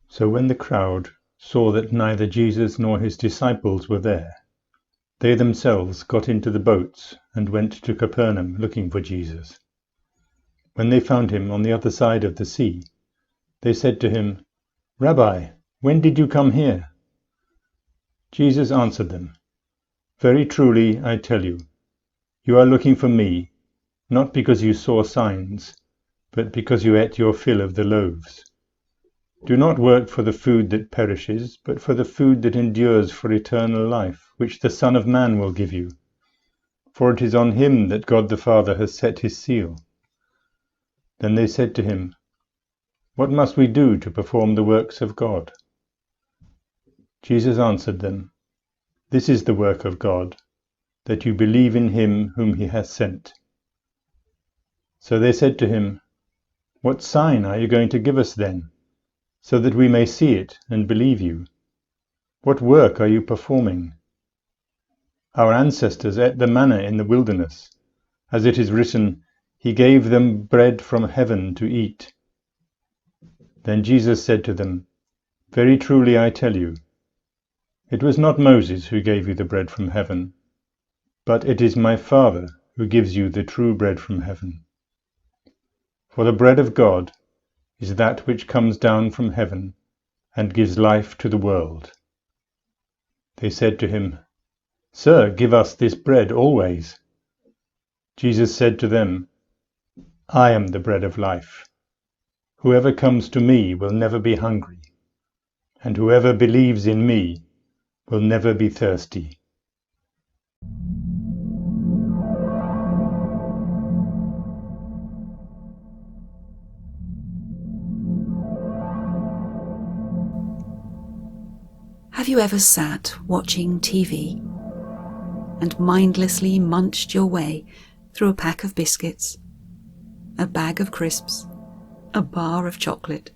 So when the crowd saw that neither Jesus nor his disciples were there, they themselves got into the boats and went to Capernaum looking for Jesus. When they found him on the other side of the sea, they said to him, "Rabbi, when did you come here?" Jesus answered them, "Very truly I tell you, you are looking for me, not because you saw signs, but because you ate your fill of the loaves. Do not work for the food that perishes, but for the food that endures for eternal life, which the Son of Man will give you. For it is on him that God the Father has set his seal." Then they said to him, "What must we do to perform the works of God?" Jesus answered them, "This is the work of God, that you believe in him whom he has sent." So they said to him, "What sign are you going to give us then, so that we may see it and believe you? What work are you performing? Our ancestors ate the manna in the wilderness, as it is written, 'He gave them bread from heaven to eat.'" Then Jesus said to them, "Very truly I tell you, it was not Moses who gave you the bread from heaven, but it is my Father who gives you the true bread from heaven. For the bread of God is that which comes down from heaven and gives life to the world." They said to him, "Sir, give us this bread always." Jesus said to them, "I am the bread of life. Whoever comes to me will never be hungry, and whoever believes in me will never be thirsty." Have you ever sat watching TV and mindlessly munched your way through a pack of biscuits, a bag of crisps, a bar of chocolate?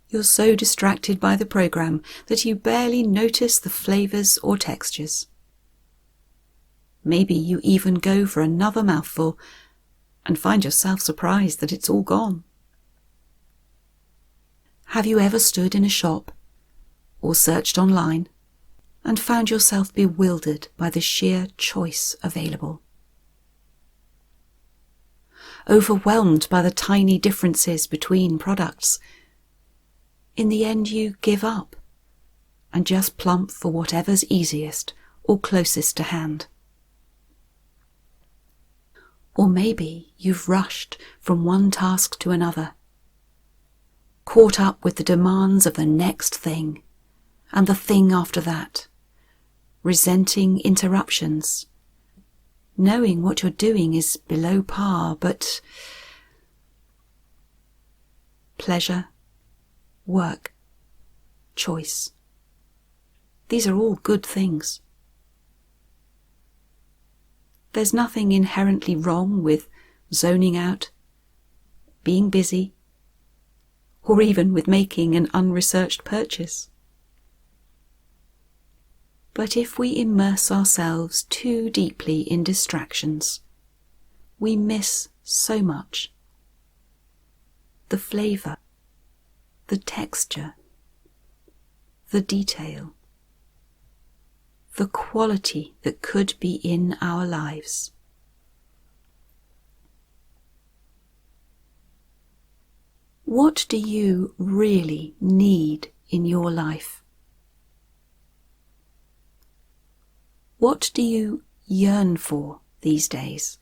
You're so distracted by the program that you barely notice the flavors or textures. Maybe you even go for another mouthful and find yourself surprised that it's all gone. Have you ever stood in a shop or searched online and found yourself bewildered by the sheer choice available? Overwhelmed by the tiny differences between products, in the end you give up and just plump for whatever's easiest or closest to hand. Or maybe you've rushed from one task to another, caught up with the demands of the next thing and the thing after that, resenting interruptions, knowing what you're doing is below par, but pleasure, work, choice, these are all good things. There's nothing inherently wrong with zoning out, being busy, or even with making an unresearched purchase. But if we immerse ourselves too deeply in distractions, we miss so much. The flavour, the texture, the detail, the quality that could be in our lives. What do you really need in your life? What do you yearn for these days?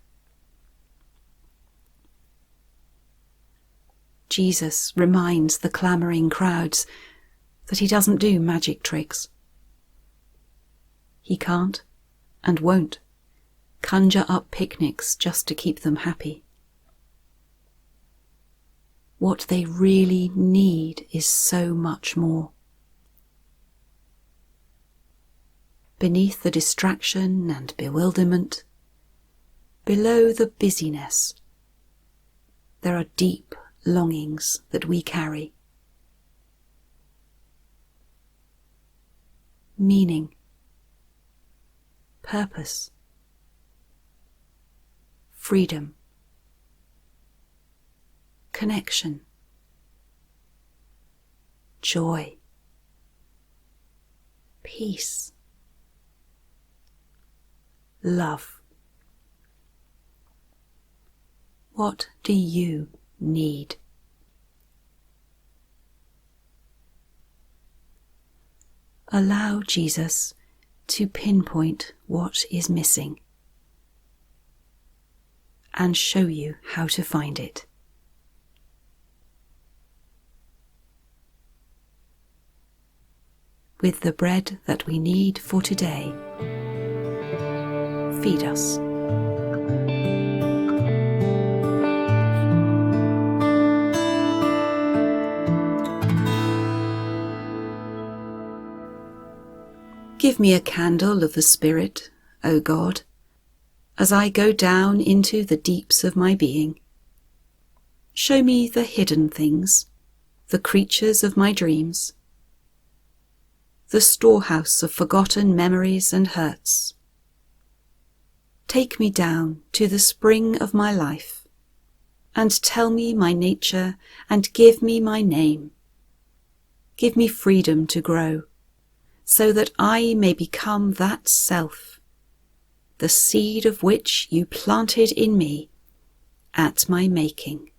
Jesus reminds the clamouring crowds that he doesn't do magic tricks. He can't and won't conjure up picnics just to keep them happy. What they really need is so much more. Beneath the distraction and bewilderment, below the busyness, there are deep longings that we carry. Meaning, purpose, freedom, connection, joy, peace, love. What do you need? Allow Jesus to pinpoint what is missing and show you how to find it. With the bread that we need for today, feed us. Give me a candle of the Spirit, O God, as I go down into the deeps of my being. Show me the hidden things, the creatures of my dreams, the storehouse of forgotten memories and hurts. Take me down to the spring of my life, and tell me my nature, and give me my name. Give me freedom to grow, so that I may become that self, the seed of which you planted in me at my making.